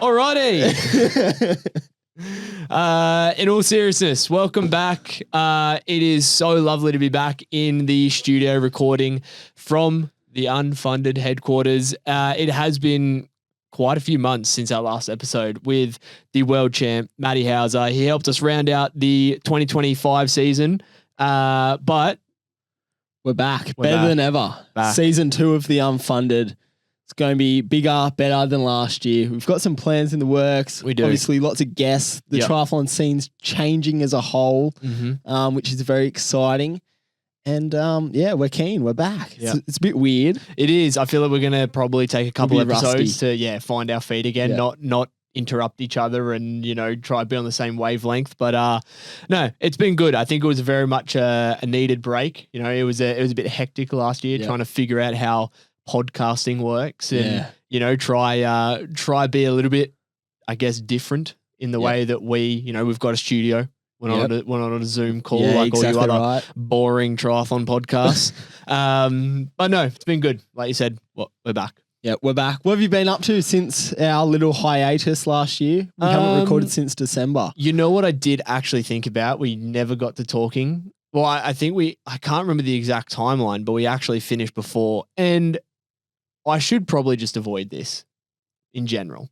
Alrighty. In all seriousness, welcome back. It is so lovely to be back in the studio recording from the Unfunded headquarters. It has been quite a few months since our last episode with the world champ, Matty Hauser. He helped us round out the 2025 season, but we're back. Better than ever. Season 2 of the Unfunded. It's going to be bigger, better than last year. We've got some plans in the works. We do. Obviously, lots of guests. The triathlon scene's changing as a whole, which is very exciting. And we're keen. We're back. It's a bit weird. It is. I feel like we're going to probably take a couple episodes to find our feet again, not interrupt each other and, try to be on the same wavelength. But no, it's been good. I think it was very much a needed break. It was a bit hectic last year trying to figure out how podcasting works and, try be a little bit, I guess, different in the way that we've got a studio. We're not on a Zoom call like all you other boring triathlon podcasts. But no, it's been good. Like you said, we're back. Yeah, we're back. What have you been up to since our little hiatus last year? We haven't recorded since December. You know what I did actually think about? We never got to talking. Well, I think I can't remember the exact timeline, but we actually finished before. And I should probably just avoid this in general.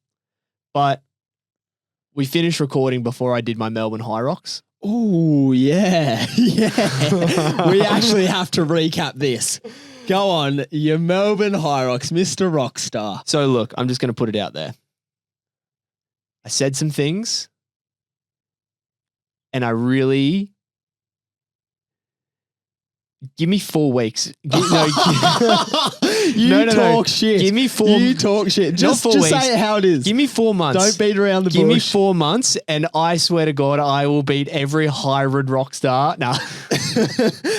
But we finished recording before I did my Melbourne High Rocks. Oh, yeah. Yeah. We actually have to recap this. Go on, your Melbourne High Rocks, Mr. Rockstar. So look, I'm just going to put it out there. I said some things and I really... Give me 4 weeks. You talk shit. Give me 4. You talk shit. Just say it how it is. Give me 4 months. Don't beat around the bush. Give me 4 months, and I swear to God, I will beat every hybrid rock star. No.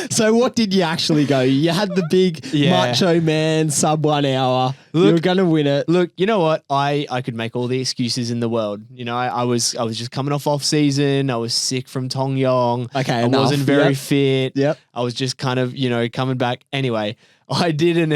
So what did you actually go? You had the big macho man sub 1 hour. Look, you were going to win it. Look, you know what? I could make all the excuses in the world. I was just coming off season. I was sick from Tong Yong. Okay, I wasn't very fit. Yep. I was just kind of, coming back. Anyway, I didn't.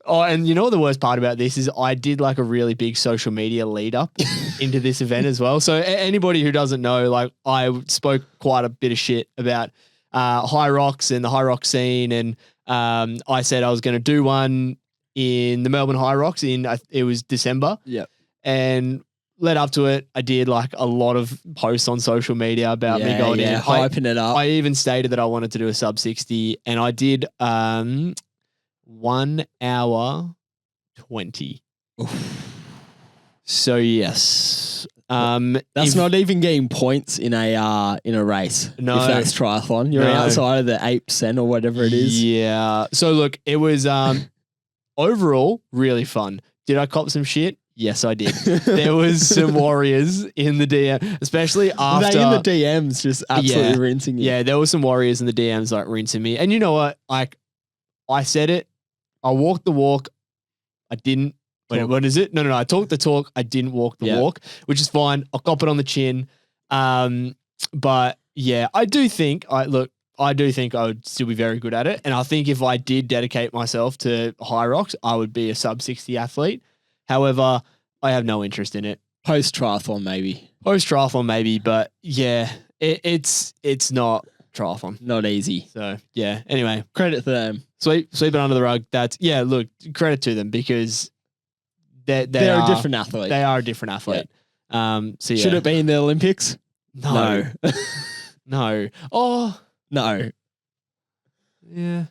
Oh, and you know what the worst part about this is I did like a really big social media lead up into this event as well. So anybody who doesn't know, like I spoke quite a bit of shit about High Rocks and the High Rock scene. And I said I was going to do one in the Melbourne High Rocks it was December. Yep. And led up to it, I did like a lot of posts on social media about me going in. Hyping it up. I even stated that I wanted to do a sub 60 and I did 1 hour 20. Oof. So yes. That's not even getting points in a race. No. If that's triathlon. You're outside of the 8% or whatever it is. Yeah. So look, it was overall really fun. Did I cop some shit? Yes, I did. There was some warriors in the DM, especially after... They in the DMs just absolutely rinsing you. Yeah, there were some warriors in the DMs like rinsing me. And you know what? Like, I said it. I walked the walk. I didn't... What is it? No. I talked the talk. I didn't walk the walk, which is fine. I'll cop it on the chin. But yeah, I do think I would still be very good at it. And I think if I did dedicate myself to High Rocks, I would be a sub 60 athlete. However, I have no interest in it. Post-triathlon, maybe. But yeah, it's not triathlon. Not easy. So yeah, anyway. Credit to them. Sweep it under the rug. Look, credit to them because they're a different athlete. They are a different athlete. Yeah. Should it be in the Olympics? No. No. Oh. No. Yeah.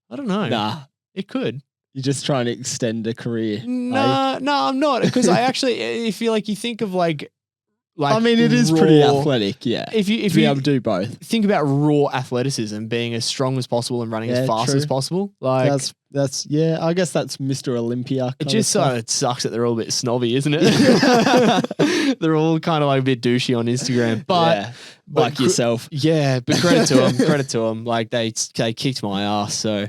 I don't know. Nah. It could. You're just trying to extend a career. No, I'm not. Because I feel like you think of like I mean, it is pretty athletic, yeah. If you be able to do both. Think about raw athleticism, being as strong as possible and running as fast as possible. Like that's I guess that's Mr. Olympia. It just it sucks that they're all a bit snobby, isn't it? They're all kind of like a bit douchey on Instagram, but like yourself. Yeah, but credit to them. Like they kicked my ass, so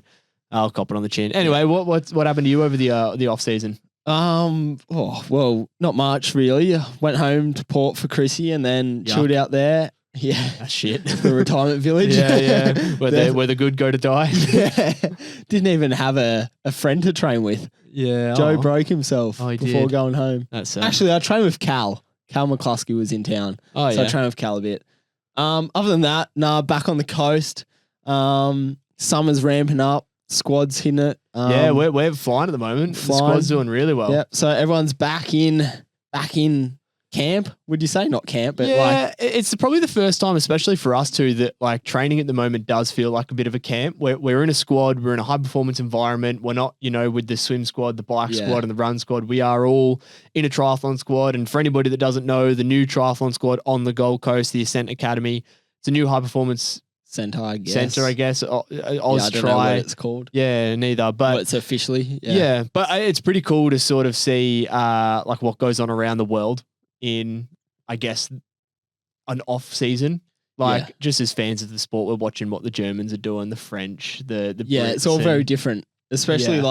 I'll cop it on the chin. Anyway, what happened to you over the off season? Well, not much really. Went home to Port for Chrissy and then chilled out there. Yeah. That's shit. The retirement village. Yeah. Where the good go to die. Yeah. Didn't even have a friend to train with. Yeah. Joe broke himself he before did. going home. That's Actually, I trained with Cal. Cal McCluskey was in town. Oh, so I trained with Cal a bit. Other than that, back on the coast. Summer's ramping up. Squad's hitting it. We're flying at the moment. The squad's doing really well. Yeah. So everyone's back in camp. Would you say not camp, but it's probably the first time, especially for us too, that like training at the moment does feel like a bit of a camp. We're in a squad. We're in a high performance environment. We're not, with the swim squad, the bike squad, and the run squad. We are all in a triathlon squad. And for anybody that doesn't know, the new triathlon squad on the Gold Coast, the Ascent Academy, it's a new high performance Centre, I guess. Oz I don't know what it's called. Yeah, neither. But it's officially. Yeah, but it's pretty cool to sort of see like what goes on around the world in, I guess, an off season. Like just as fans of the sport, we're watching what the Germans are doing, the French, the Brits, it's all very different. Especially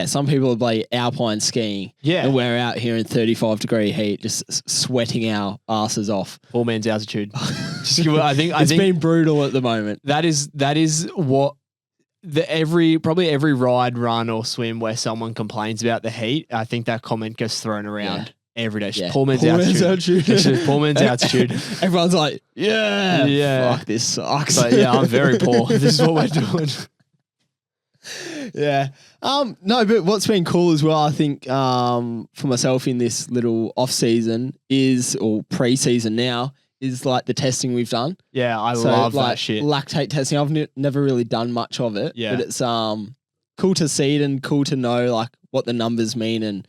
some people play alpine skiing. Yeah. And we're out here in 35-degree heat, just sweating our asses off. Poor man's altitude. I think it's been brutal at the moment. That is what probably every ride, run, or swim where someone complains about the heat, I think that comment gets thrown around every day. Poor man's altitude. Poor man's altitude. Everyone's like, fuck, this sucks. But I'm very poor. This is what we're doing. Yeah. No, but what's been cool as well, I think, for myself in this little off season or pre-season now, is like the testing we've done. Yeah, I love that shit. Lactate testing. I've never really done much of it. Yeah. But it's cool to see it and cool to know like what the numbers mean and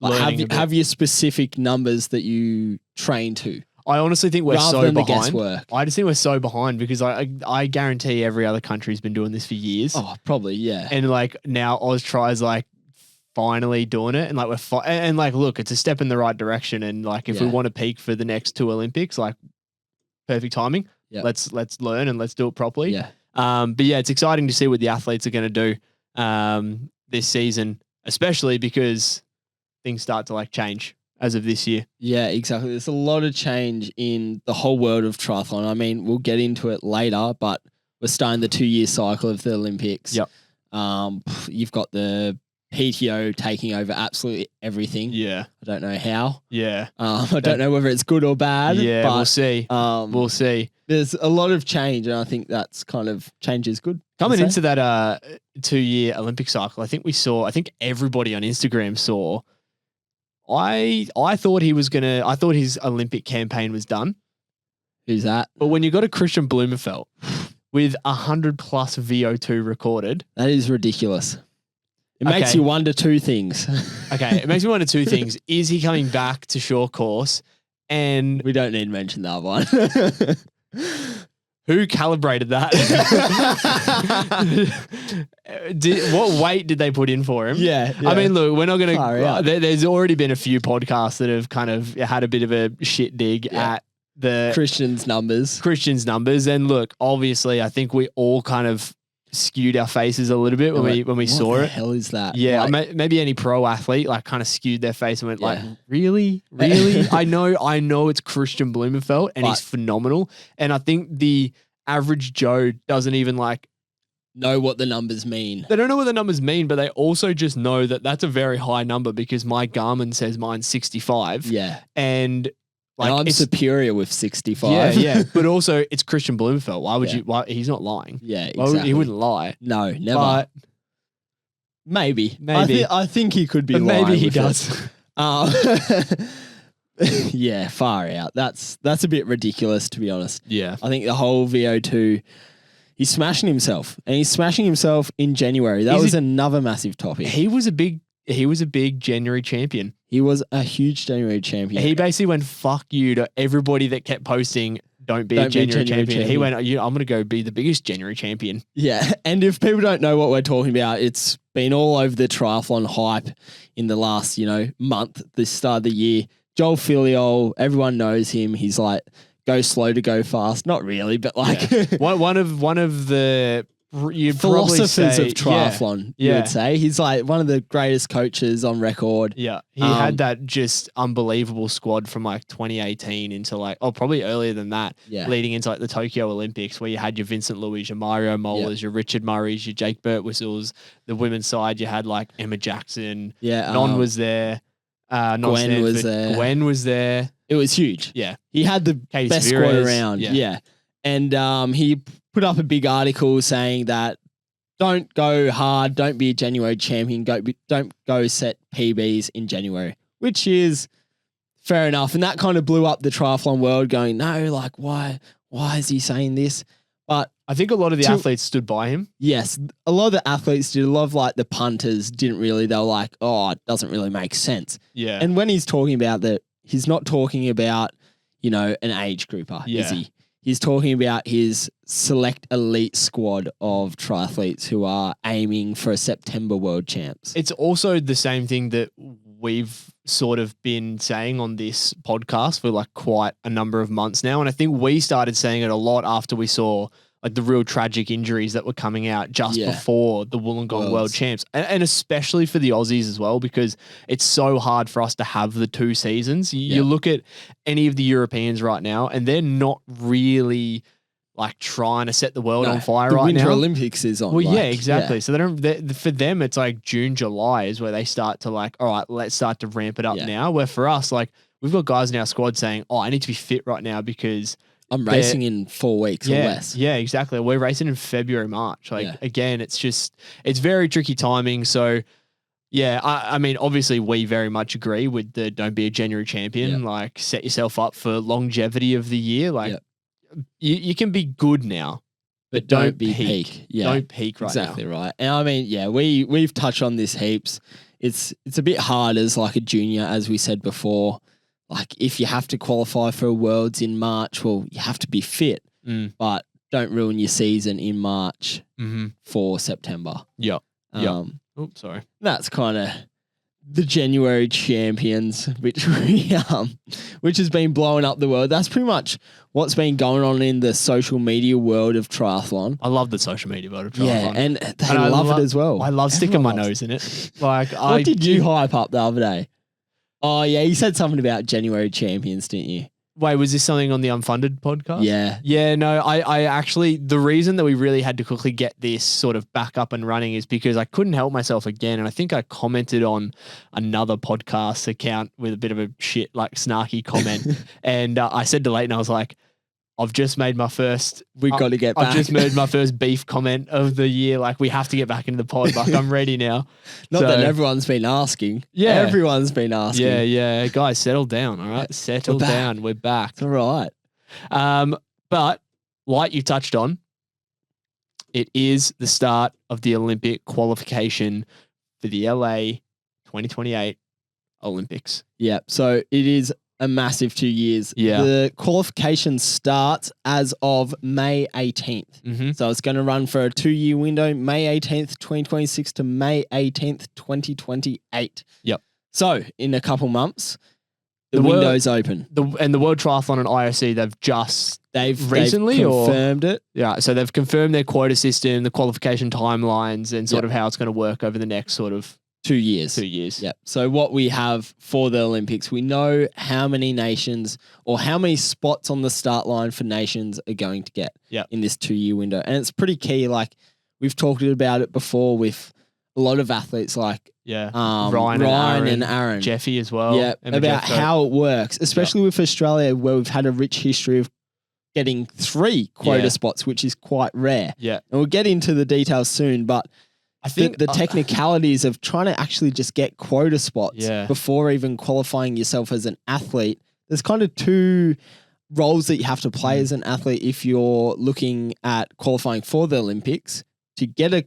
have your specific numbers that you train to. I honestly think we're so behind. Guesswork. I just think we're so behind because I guarantee every other country's been doing this for years. Oh, probably, yeah. And like now Oztri's like finally doing it, and like and like look, it's a step in the right direction. And like if we want to peak for the next 2 Olympics, like perfect timing. Yeah. Let's learn and let's do it properly. Yeah. But yeah, it's exciting to see what the athletes are going to do this season, especially because things start to like change as of this year. Yeah, exactly. There's a lot of change in the whole world of triathlon. I mean, we'll get into it later, but we're starting the 2-year cycle of the Olympics. Yep. You've got the PTO taking over absolutely everything. Yeah. I don't know how. Yeah. I don't know whether it's good or bad. Yeah, but, we'll see. We'll see. There's a lot of change, and I think that's kind of change is good. Coming into that 2-year Olympic cycle, I think everybody on Instagram saw. I thought his Olympic campaign was done. Who's that? But when you got a Christian Blumenfeld with 100+ VO2 recorded. That is ridiculous. It makes you wonder 2 things. Okay, it makes me wonder 2 things. Is he coming back to short course? And we don't need to mention that one. Who calibrated that? What weight did they put in for him? Yeah. I mean, look, we're not going to... There's already been a few podcasts that have kind of had a bit of a shit dig at the... Christian's numbers. And look, obviously, I think we all kind of skewed our faces a little bit when we saw it. What the hell is that? Yeah, maybe any pro athlete like kind of skewed their face and went like, really? I know it's Christian Blumenfeld and he's phenomenal. And I think the average Joe doesn't even like know what the numbers mean. They don't know what the numbers mean, but they also just know that that's a very high number because my Garmin says mine's 65. Yeah. And like I'm superior with 65. Yeah. But also it's Christian Blumenfeld. Why would you? He's not lying. Yeah, exactly. He wouldn't lie. No, never. But maybe. I think he could be but lying. Maybe he does. Yeah, far out. That's a bit ridiculous, to be honest. Yeah. I think the whole VO2, he's smashing himself. And he's smashing himself in January. That was another massive topic. He was a big January champion. He was a huge January champion. He basically went, fuck you to everybody that kept posting, don't be a January champion. He went, I'm going to go be the biggest January champion. Yeah. And if people don't know what we're talking about, it's been all over the triathlon hype in the last, month, this start of the year. Joel Filiol, everyone knows him. He's like, go slow to go fast. Not really, but like... One of the you'd philosophers say, of triathlon. You would say he's like one of the greatest coaches on record. Yeah, he had that just unbelievable squad from like 2018 into like probably earlier than that. Yeah. Leading into like the Tokyo Olympics, where you had your Vincent Louis, your Mario Mollers, your Richard Murrays, your Jake Birtwhistles. The women's side, you had like Emma Jackson. Yeah, Non was there. Gwen was there. Gwen was there. It was huge. Yeah, he had the Katie best Severes, squad around. Yeah. And he put up a big article saying that don't go hard, don't be a January champion, don't go set PBs in January, which is fair enough. And that kind of blew up the triathlon world going, no, like why is he saying this? But I think a lot of the athletes stood by him. Yes, a lot of the athletes did. A lot of like the punters didn't really. They were like, oh, it doesn't really make sense. Yeah. And when he's talking about that, he's not talking about, an age grouper, is he? He's talking about his select elite squad of triathletes who are aiming for a September World Champs. It's also the same thing that we've sort of been saying on this podcast for like quite a number of months now. And I think we started saying it a lot after we saw like the real tragic injuries that were coming out just before the Wollongong World Champs. And especially for the Aussies as well, because it's so hard for us to have the two seasons. You look at any of the Europeans right now and they're not really like trying to set the world on fire right now. The Winter Olympics is on. Well, yeah, exactly. So for them, it's like June, July is where they start to like, all right, let's start to ramp it up now. Where for us, like we've got guys in our squad saying, oh, I need to be fit right now because I'm racing in 4 weeks or less. Yeah, exactly. We're racing in February, March. Like again, it's very tricky timing. So yeah, I mean, obviously we very much agree with the don't be a January champion. Like set yourself up for longevity of the year. Like you can be good now, but don't be peak. Yeah, don't peak right now. Exactly right. And I mean, we've touched on this heaps. It's a bit hard as like a junior, as we said before. Like if you have to qualify for a Worlds in March, well, you have to be fit, but don't ruin your season in March for September. Yeah. Oops, sorry. That's kind of the January champions, which has been blowing up the world. That's pretty much what's been going on in the social media world of triathlon. I love the social media world of triathlon. Yeah, and they love it as well. I love sticking my nose in it. Like, what did you hype up the other day? Oh, yeah, you said something about January champions, didn't you? Wait, was this something on the Unfunded podcast? Yeah. Yeah, no, I actually, the reason that we really had to quickly get this sort of back up and running is because I couldn't help myself again. And I think I commented on another podcast account with a bit of a shit, like snarky comment. And I said to Leighton, I was like, I've just made my first. We've got to get back. I've just made my first beef comment of the year. Like, we have to get back into the pod. Like, I'm ready now. Not that everyone's been asking. Yeah. Everyone's been asking. Yeah. Guys, settle down. All right. Settle down. We're back. It's all right. But like you touched on, it is the start of the Olympic qualification for the LA 2028 Olympics. Yeah. So it is a massive 2 years. Yeah. The qualification starts as of May 18th. So it's going to run for a 2-year window, May 18th, 2026 to May 18th, 2028. Yep. So in a couple months, the window's open. And the World Triathlon and IOC, they've recently confirmed it. Yeah. So they've confirmed their quota system, the qualification timelines, and sort of how it's going to work over the next sort of 2 years. 2 years. Yep. So what we have for the Olympics, we know how many nations or how many spots on the start line for nations are going to get in this 2-year window. And it's pretty key. Like we've talked about it before with a lot of athletes like Ryan and Aaron. Jeffy as well. Yeah. About how it works, especially with Australia where we've had a rich history of getting 3 quota spots, which is quite rare. Yeah. And we'll get into the details soon, but I think the technicalities of trying to actually just get quota spots before even qualifying yourself as an athlete, there's kind of 2 roles that you have to play as an athlete if you're looking at qualifying for the Olympics to get a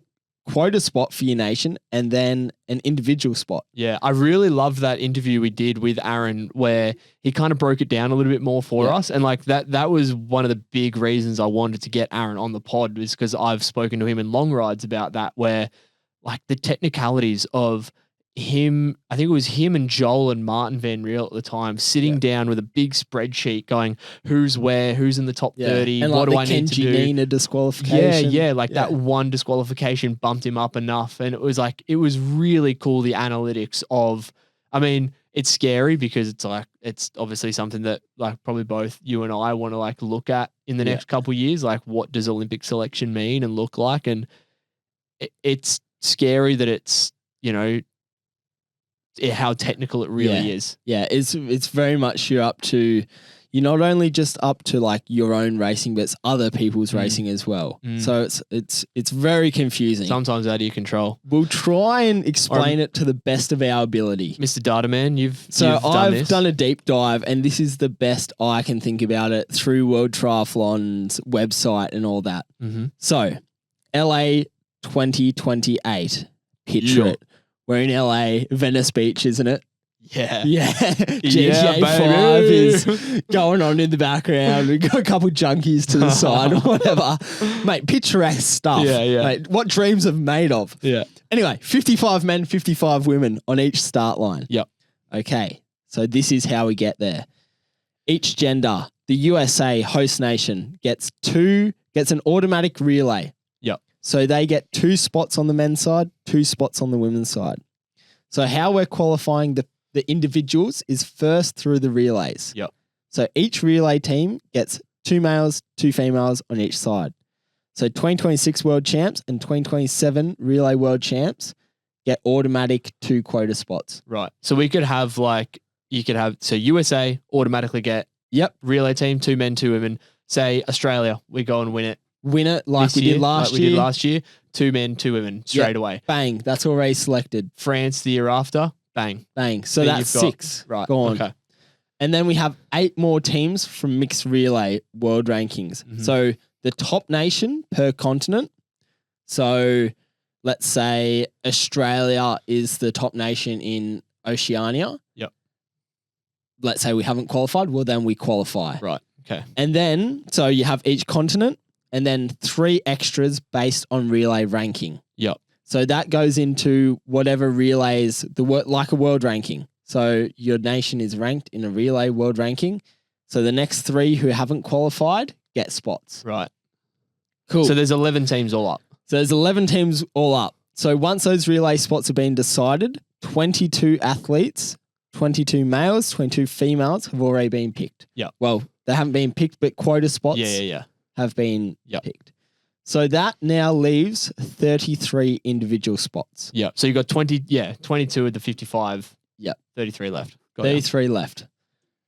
quota spot for your nation and then an individual spot. Yeah, I really loved that interview we did with Aaron where he kind of broke it down a little bit more for us. And like that was one of the big reasons I wanted to get Aaron on the pod was because I've spoken to him in long rides about that where like the technicalities of I think it was him and Joel and Martin Van Riel at the time sitting down with a big spreadsheet going, who's where, who's in the top 30, and what like do I need to do? Nina disqualification. That one disqualification bumped him up enough. And it was really cool, the analytics of, I mean, it's scary because it's obviously something that like probably both you and I want to like look at in the next couple of years. Like, what does Olympic selection mean and look like? And it's scary that it's, you know, how technical it really is. Yeah, it's very much you're not only just up to like your own racing, but it's other people's racing as well. So it's very confusing. Sometimes out of your control. We'll try and explain it to the best of our ability. Mr. Dataman, I've done a deep dive, and this is the best I can think about it through World Triathlon's website and all that. So, LA 2028, picture it. We're in LA, Venice Beach, isn't it? Yeah. Yeah. GTA 5 is going on in the background. We've got a couple junkies to the side or whatever. Mate, picturesque stuff. Yeah. Mate, what dreams are made of. Yeah. Anyway, 55 men, 55 women on each start line. Yep. Okay. So this is how we get there. Each gender, the USA host nation gets an automatic relay. Yep. So they get 2 spots on the men's side, 2 spots on the women's side. So how we're qualifying the individuals is first through the relays. Yep. So each relay team gets 2 males, 2 females on each side. So 2026 world champs and 2027 relay world champs get automatic 2 quota spots. Right. So we could have so USA automatically get relay team, 2 men, 2 women. Say Australia, we go and win it like we did last year. 2 men, 2 women straight away. Bang. That's already selected. France the year after. Bang. So then that's 6. Right. Gone. Okay. And then we have 8 more teams from mixed relay world rankings. So the top nation per continent. So let's say Australia is the top nation in Oceania. Yep. Let's say we haven't qualified. Well, then we qualify. Right. Okay. And then, so you have each continent and then 3 extras based on relay ranking. Yep. So that goes into whatever relays, like a world ranking. So your nation is ranked in a relay world ranking. So the next 3 who haven't qualified get spots. Right. Cool. So there's 11 teams all up. So there's 11 teams all up. So once those relay spots have been decided, 22 athletes, 22 males, 22 females have already been picked. Yeah. Well, they haven't been picked, but quota spots have been picked. So that now leaves 33 individual spots. Yeah. So you got 22 of the 55. Yeah. 33 left. 33 left.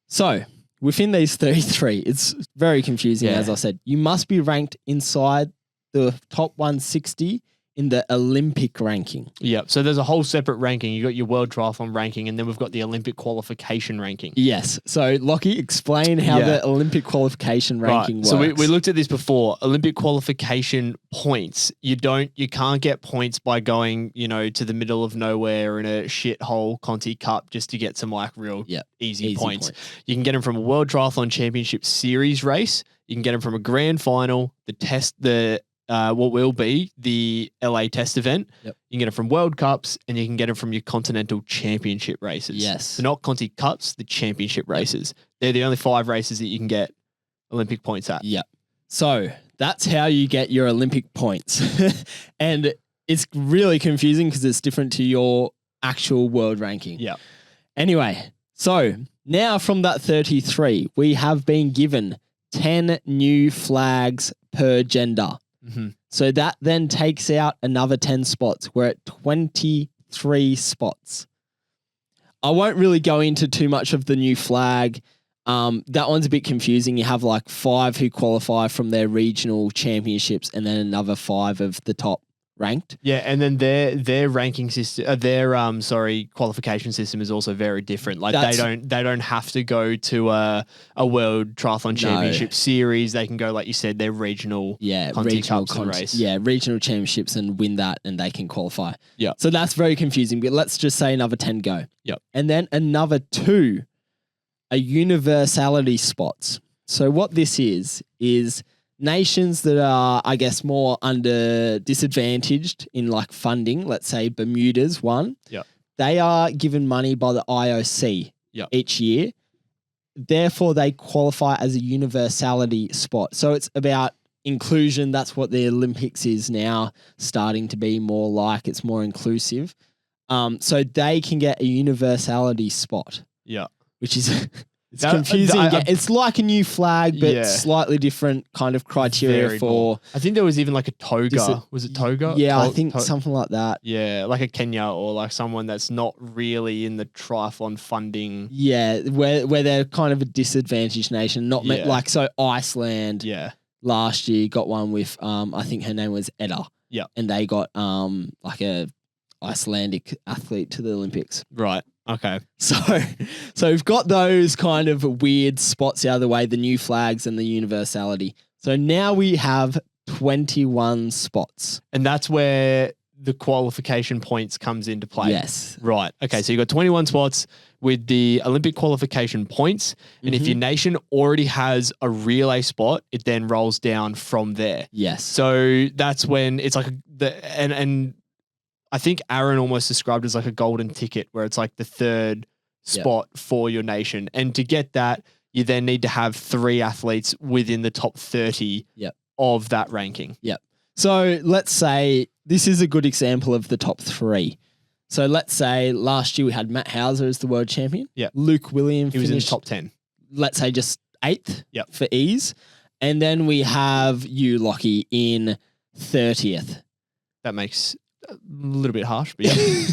So within these 33, it's very confusing, as I said. You must be ranked inside the top 160 in the Olympic ranking. Yeah. So there's a whole separate ranking. You got your World Triathlon ranking, and then we've got the Olympic qualification ranking. Yes. So Lockie, explain how the Olympic qualification ranking works. So we looked at this before. Olympic qualification points. You can't get points by going, to the middle of nowhere in a shithole Conti Cup just to get some like real easy points. You can get them from a World Triathlon Championship Series race. You can get them from a grand final, what will be the LA test event. Yep. You can get it from World Cups, and you can get it from your Continental Championship races. Yes. So not Conti Cups, the championship races. They're the only 5 races that you can get Olympic points at. Yep. So that's how you get your Olympic points. And it's really confusing because it's different to your actual world ranking. Yeah. Anyway, so now from that 33, we have been given 10 new flags per gender. So that then takes out another 10 spots. We're at 23 spots. I won't really go into too much of the new flag. That one's a bit confusing. You have like 5 who qualify from their regional championships and then another 5 of the top ranked. Yeah, and then their ranking system, qualification system is also very different. Like they don't have to go to a World Triathlon Championship series. They can go, like you said, their regional Cups and race. Yeah, regional championships and win that, and they can qualify. Yeah. So that's very confusing. But let's just say another 10 go. Yep. And then another 2 are universality spots. So what this is nations that are, I guess, more under disadvantaged in like funding, let's say Bermuda's one. Yeah. they are given money by the IOC each year. Therefore, they qualify as a universality spot. So it's about inclusion. That's what the Olympics is now starting to be more like. It's more inclusive. So they can get a universality spot. Yeah. Which is it's confusing. It's like a new flag, but slightly different kind of criteria for. I think there was even like a toga. Was it toga? Yeah, I think something like that. Yeah, like a Kenya or like someone that's not really in the triathlon funding. Yeah, where they're kind of a disadvantaged nation. Not like so Iceland. Yeah. Last year got one with I think her name was Edda. Yeah. And they got like a Icelandic athlete to the Olympics. Right. Okay. So we've got those kind of weird spots out of the way, the new flags and the universality. So now we have 21 spots. And that's where the qualification points comes into play. Yes. Right. Okay. So you've got 21 spots with the Olympic qualification points. And if your nation already has a relay spot, it then rolls down from there. Yes. So that's when it's like and I think Aaron almost described it as like a golden ticket where it's like the third spot for your nation. And to get that, you then need to have 3 athletes within the top 30 of that ranking. Yep. So let's say this is a good example of the top 3. So let's say last year we had Matt Hauser as the world champion. Yeah. Luke William He was in the top 10. Let's say just 8th for ease. And then we have you, Lockie, in 30th. That makes a little bit harsh, but yeah.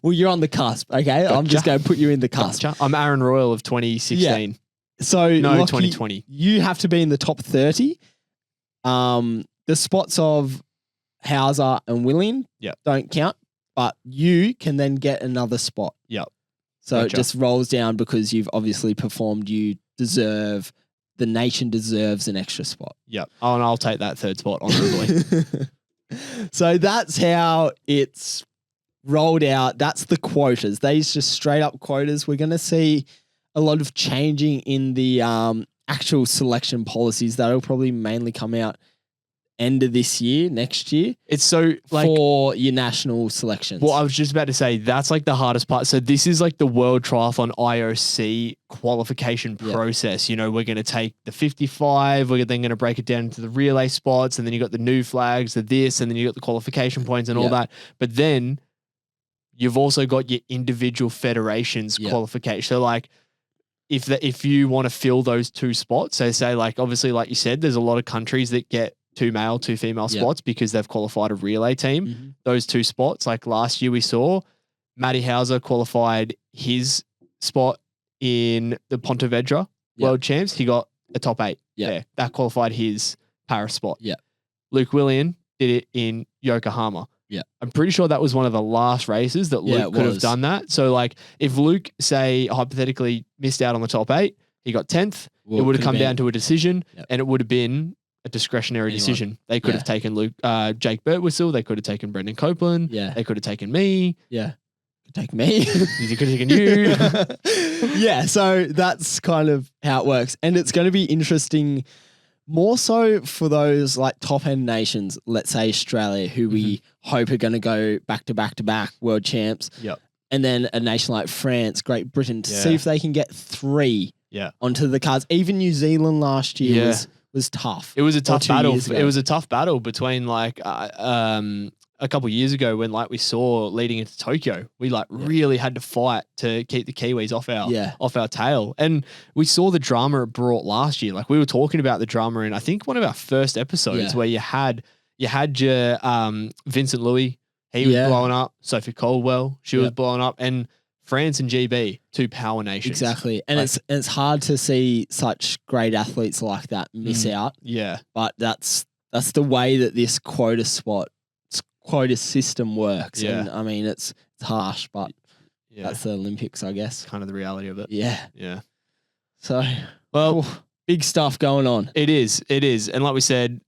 Well, you're on the cusp, okay? Gotcha. I'm just going to put you in the cusp. Gotcha. I'm Aaron Royal of 2016. Yeah. So, no, Lockie, 2020. You have to be in the top 30. The spots of Hauser and William don't count, but you can then get another spot. Yep. So it just rolls down because you've obviously performed. The nation deserves an extra spot. Yep. Oh, and I'll take that 3rd spot honorably. So that's how it's rolled out. That's the quotas. These just straight up quotas. We're going to see a lot of changing in the actual selection policies. That'll probably mainly come out end of this year, next year. It's so like for your national selections. Well, I was just about to say that's like the hardest part. So this is like the World Triathlon IOC qualification process. You know, we're going to take the 55, we're then going to break it down into the relay spots, and then you got the new flags, the this, and then you got the qualification points and all that. But then you've also got your individual federations qualification. So like if you want to fill those 2 spots, so say like obviously like you said, there's a lot of countries that get 2 male, 2 female spots because they've qualified a relay team. Those 2 spots, like last year we saw Matty Hauser qualified his spot in the Pontevedra World Champs. He got a top 8 there. That qualified his Paris spot. Luke William did it in Yokohama. I'm pretty sure that was one of the last races that Luke could have done that. So like if Luke, say, hypothetically missed out on the top 8, he got 10th, it would have come down to a decision and it would have been a discretionary decision. They could have taken Jake Birtwistle. They could have taken Brendan Copeland. They could have taken me. Take me. They could have taken you. So that's kind of how it works. And it's going to be interesting more so for those like top end nations, let's say Australia, who we hope are going to go back to back world champs. And then a nation like France, Great Britain, to see if they can get 3 onto the cards. Even New Zealand last year was tough. It was a tough battle. It was a tough battle between like a couple of years ago when like we saw leading into Tokyo, we like really had to fight to keep the Kiwis off our tail. And we saw the drama it brought last year. Like we were talking about the drama in I think one of our first episodes where you had your Vincent Louis, he was blowing up, Sophie Caldwell, she was blowing up, and France and GB, 2 power nations. Exactly. And like, it's hard to see such great athletes like that miss out. Yeah. But that's the way that this quota system works. Yeah. And I mean it's harsh, but that's the Olympics, I guess. Kind of the reality of it. Yeah. Yeah. So big stuff going on. It is. And like we said,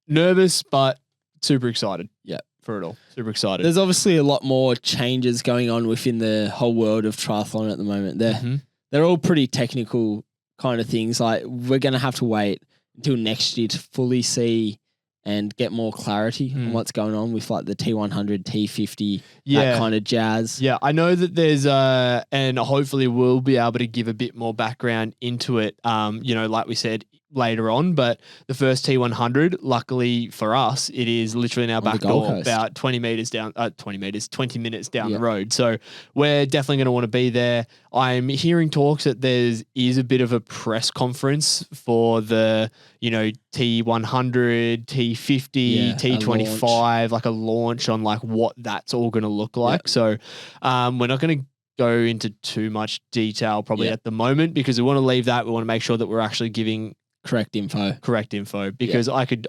nervous but super excited. Yeah. For it all. Super excited. There's obviously a lot more changes going on within the whole world of triathlon at the moment. They're all pretty technical kind of things. Like we're going to have to wait until next year to fully see and get more clarity on what's going on with like the T100, T50, that kind of jazz. Yeah, I know that there's and hopefully we'll be able to give a bit more background into it. Like we said later on, but the first T100, luckily for us, it is literally in our back door, about 20 minutes down the road. So we're definitely going to want to be there. I'm hearing talks that there is a bit of a press conference for the, T100, T50, T25, like a launch on like what that's all going to look like. Yep. So we're not going to go into too much detail probably at the moment because we want to leave that. We want to make sure that we're actually giving correct info because I could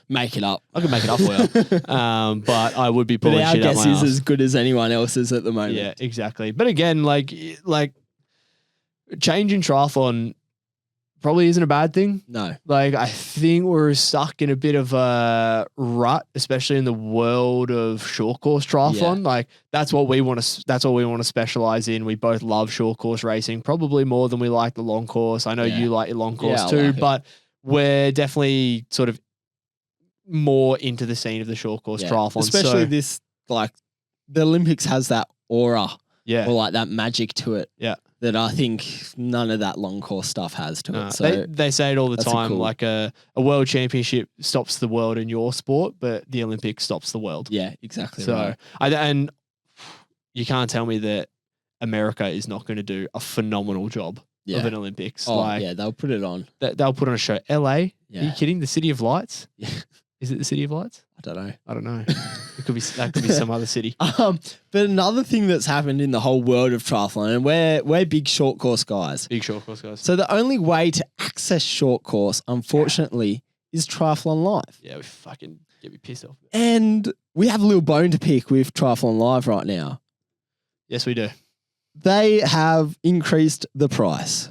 make it up. I could make it up for you. But I would be pulling shit out my ass. Our guess is as good as anyone else's at the moment. Yeah, exactly. But again, like change in triathlon probably isn't a bad thing. No. Like I think we're stuck in a bit of a rut, especially in the world of short course triathlon. Yeah. Like that's what we want to specialize in. We both love short course racing, probably more than we like the long course. I know you like your long course too, but we're definitely sort of more into the scene of the short course triathlon. Especially this, like the Olympics has that aura. Yeah. Or like that magic to it. Yeah. That I think none of that long course stuff has to it. So they say it all the time, like a world championship stops the world in your sport, but the Olympics stops the world. Yeah, exactly. So, and you can't tell me that America is not going to do a phenomenal job of an Olympics. Oh, yeah, they'll put it on. They'll put on a show. LA? Are you kidding? The City of Lights? Yeah. Is it the City of Lights? I don't know. That could be some other city. But another thing that's happened in the whole world of triathlon, and we're big short course guys. Big short course guys. So the only way to access short course, unfortunately, is Triathlon Live. Yeah, we fucking get me pissed off. And we have a little bone to pick with Triathlon Live right now. Yes, we do. They have increased the price.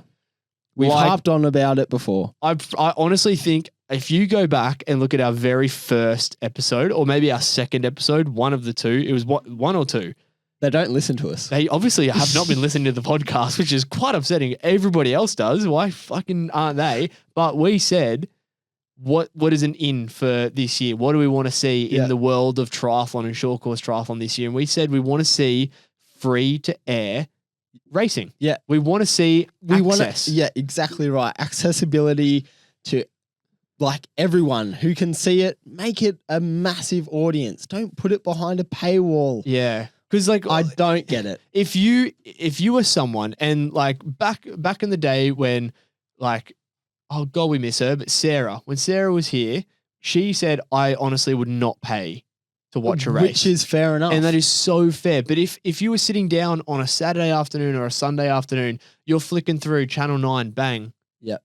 We've harped on about it before. I honestly think if you go back and look at our very first episode, or maybe our second episode, one of the two, it was one or two. They don't listen to us. They obviously have not been listening to the podcast, which is quite upsetting. Everybody else does. Why fucking aren't they? But we said, what is an in for this year? What do we want to see in the world of triathlon and short course triathlon this year? And we said we want to see free to air racing. Yeah. We want to see access. Yeah, exactly right. Accessibility to like everyone who can see it. Make it a massive audience. Don't put it behind a paywall. Yeah. Because like I don't get it. If you were someone and like back in the day when like, oh God, we miss her, but Sarah, when Sarah was here, she said, I honestly would not pay to watch a race. Which is fair enough. And that is so fair. But if you were sitting down on a Saturday afternoon or a Sunday afternoon, you're flicking through Channel 9, bang,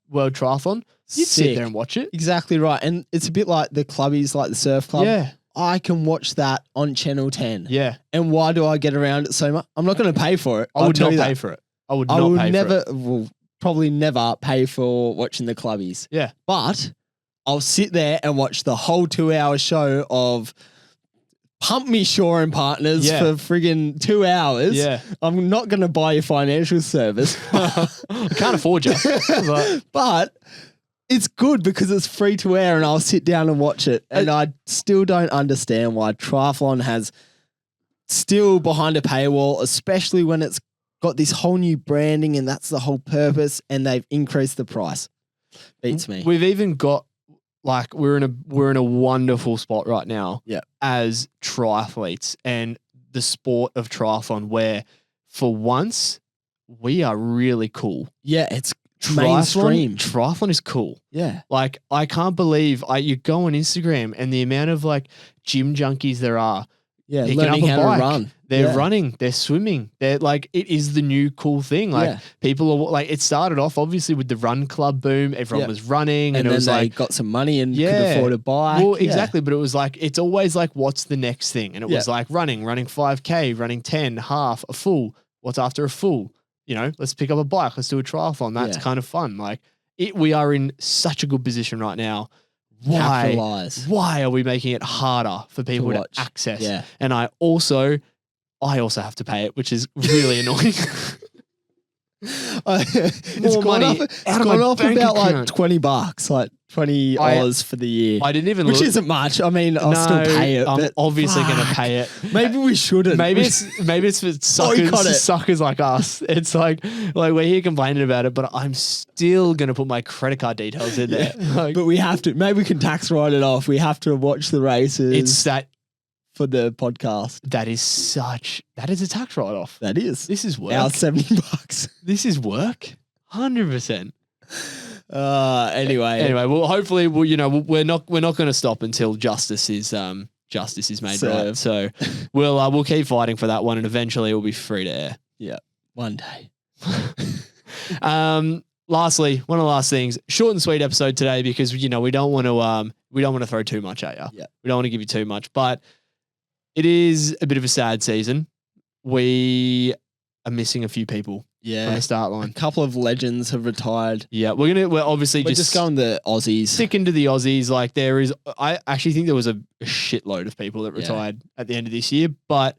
World Triathlon, you'd sit there and watch it. Exactly right. And it's a bit like the clubbies, like the surf club. Yeah. I can watch that on Channel 10. Yeah. And why do I get around it so much? I'm not going to pay for it. I would not pay for it. I would not pay for it. Will probably never pay for watching the clubbies. Yeah. But I'll sit there and watch the whole 2-hour show of Pump Me Shore and Partners for friggin' 2 hours. Yeah. I'm not going to buy your financial service. I can't afford you. But it's good because it's free to air and I'll sit down and watch it. And I still don't understand why triathlon has still behind a paywall, especially when it's got this whole new branding and that's the whole purpose and they've increased the price. Beats me. We've even got like we're in a wonderful spot right now as triathletes and the sport of triathlon where for once we are really cool. Yeah, it's mainstream. Triathlon is cool. Yeah. Like I can't believe you go on Instagram and the amount of like gym junkies there are. Yeah, learning how to run. They're running, they're swimming. They're like, it is the new cool thing. Like people are like, it started off obviously with the run club boom. Everyone was running and it was like, got some money and could afford a bike. Well, exactly. But it was like, it's always like, what's the next thing? And it was like running 5K, running 10, half, a full. What's after a full? You know, let's pick up a bike. Let's do a triathlon. That's kind of fun. Like we are in such a good position right now. Why are we making it harder for people to access? Yeah. And I also have to pay it, which is really annoying. It's gone off about like $20, like 20 Oz for the year. I didn't even Which look. isn't much. I mean, I'll still pay it. I'm obviously going to pay it. Maybe we shouldn't. Maybe it's for suckers like us. It's like we're here complaining about it, but I'm still going to put my credit card details in there. But we have to. Maybe we can tax write it off. We have to watch the races. It's that for the podcast. That is a tax write off. That is. This is work. Our $70. This is work. 100%. Anyway, well, hopefully, we're not going to stop until justice is made right. So we'll keep fighting for that one, and eventually it will be free to air. Yeah, one day. Lastly, one of the last things, short and sweet episode today because we don't want to throw too much at you. Yeah, we don't want to give you too much, but it is a bit of a sad season. We are missing a few people. Yeah, on the start line. A couple of legends have retired. Yeah, we're obviously just going the Aussies. Stick into the Aussies. Like I actually think there was a shitload of people that retired at the end of this year. But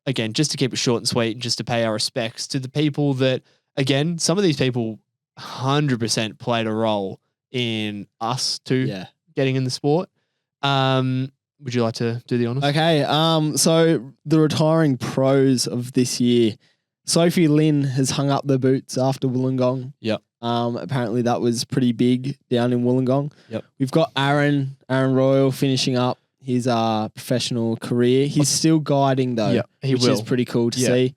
again, just to keep it short and sweet, and just to pay our respects to the people that, again, some of these people 100% played a role in us getting in the sport. Would you like to do the honors? Okay. So the retiring pros of this year. Sophie Lynn has hung up the boots after Wollongong. Yep. Apparently that was pretty big down in Wollongong. Yep. We've got Aaron Royal finishing up his professional career. He's still guiding though, which is pretty cool to see.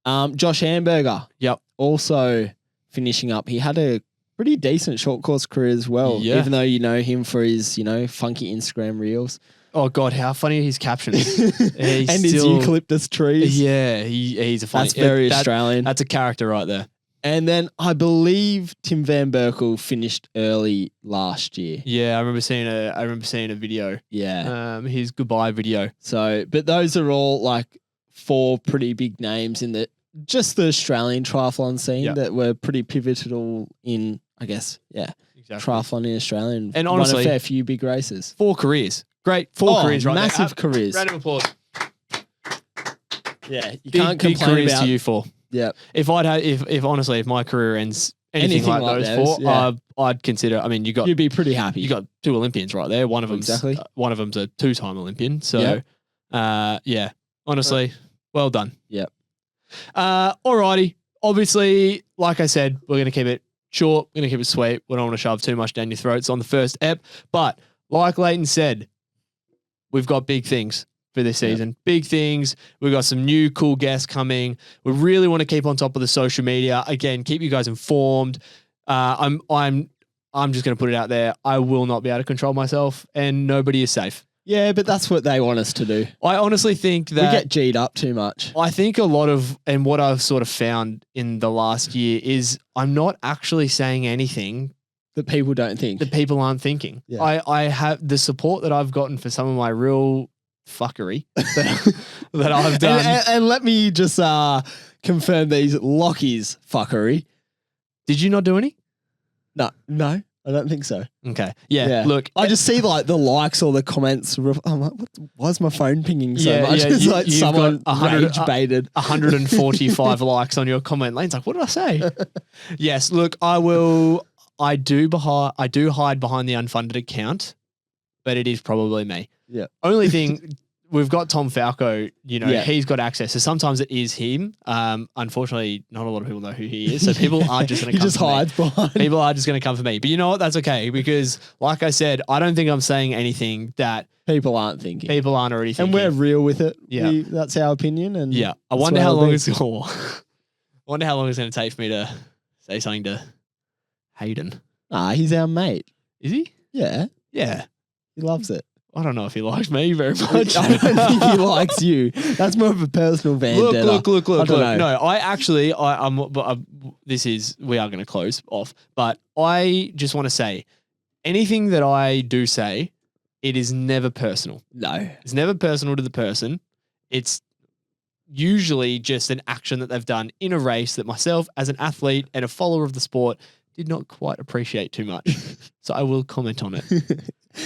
Josh Hamburger. Yep. Also finishing up. He had a pretty decent short course career as well. Yeah. Even though you know him for his, funky Instagram reels. Oh God, how funny are his captions. And his eucalyptus trees. Yeah, he's a funny. That's very Australian. That's a character right there. And then I believe Tim Van Berkel finished early last year. Yeah, I remember seeing a video. Yeah. His goodbye video. So, but those are all like 4 pretty big names in the Australian triathlon scene that were pretty pivotal in, I guess, exactly. Triathlon in Australia and honestly, won a fair few big races. 4 careers. Great. 4 careers right massive there. Careers. Round of applause. Yeah, you can't complain careers about to you 4. Yeah. If honestly, if my career ends anything like those 4, I'd consider. I mean, you'd be pretty happy. You got 2 Olympians right there. One of them's a 2-time Olympian. So, honestly, well done. Yep. Alrighty. Obviously, like I said, we're going to keep it short. We're going to keep it sweet. We don't want to shove too much down your throats on the first ep. But like Leighton said, we've got big things for this season. Yep. Big things. We've got some new cool guests coming. We really want to keep on top of the social media. Again, keep you guys informed. I'm just going to put it out there. I will not be able to control myself, and nobody is safe. Yeah, but that's what they want us to do. I honestly think that we get G'd up too much. I think a lot of, and what I've sort of found in the last year is I'm not actually saying anything that people don't think. That people aren't thinking. Yeah. I have the support that I've gotten for some of my real fuckery that I've done. And let me just confirm these Lockie's fuckery. Did you not do any? No, I don't think so. Okay. Yeah. Look, I just see like the likes or the comments. I'm like, why is my phone pinging so much? It's like someone rage baited. 145 likes on your comment. Lane's like, what did I say? Yes. Look, I do hide behind the unfunded account, but it is probably me. Yeah. Only thing, we've got Tom Falco, he's got access. So sometimes it is him. Unfortunately, not a lot of people know who he is. So people are just going to come for me. He just hides behind. People are just going to come for me. But you know what? That's okay. Because like I said, I don't think I'm saying anything that people aren't thinking. People aren't already thinking. And we're real with it. Yeah. That's our opinion. And I wonder how long it's going to take for me to say something to Hayden. He's our mate. Is he? Yeah. Yeah. He loves it. I don't know if he likes me very much. I don't think he likes you. That's more of a personal vendetta. Look. No, I actually, we are going to close off, but I just want to say, anything that I do say, it is never personal. No. It's never personal to the person. It's usually just an action that they've done in a race that myself, as an athlete and a follower of the sport, did not quite appreciate too much. So I will comment on it.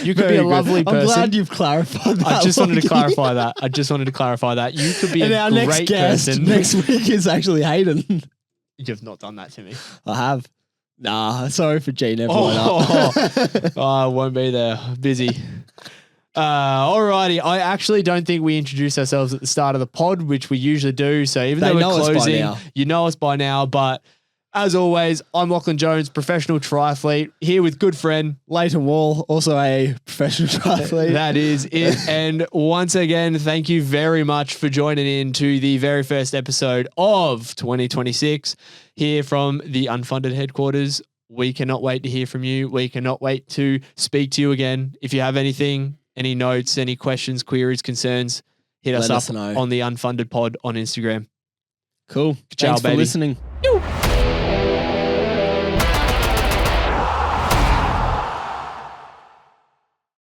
You could be a lovely person. I'm glad you've clarified that. I just wanted to clarify that. You could be a great person. Next week is actually Hayden. You've not done that to me. I have. Nah, sorry for G. Never went up. I won't be there. Busy. Alrighty. I actually don't think we introduced ourselves at the start of the pod, which we usually do. So even though we're closing, you know us by now. But as always, I'm Lachlan Jones, professional triathlete, here with good friend Leighton Wall, also a professional triathlete. That is it. And once again, thank you very much for joining in to the very first episode of 2026 here from the Unfunded headquarters. We cannot wait to hear from you. We cannot wait to speak to you again. If you have anything, any notes, any questions, queries, concerns, hit us up on the Unfunded pod on Instagram. Cool. Thanks for listening. Yo.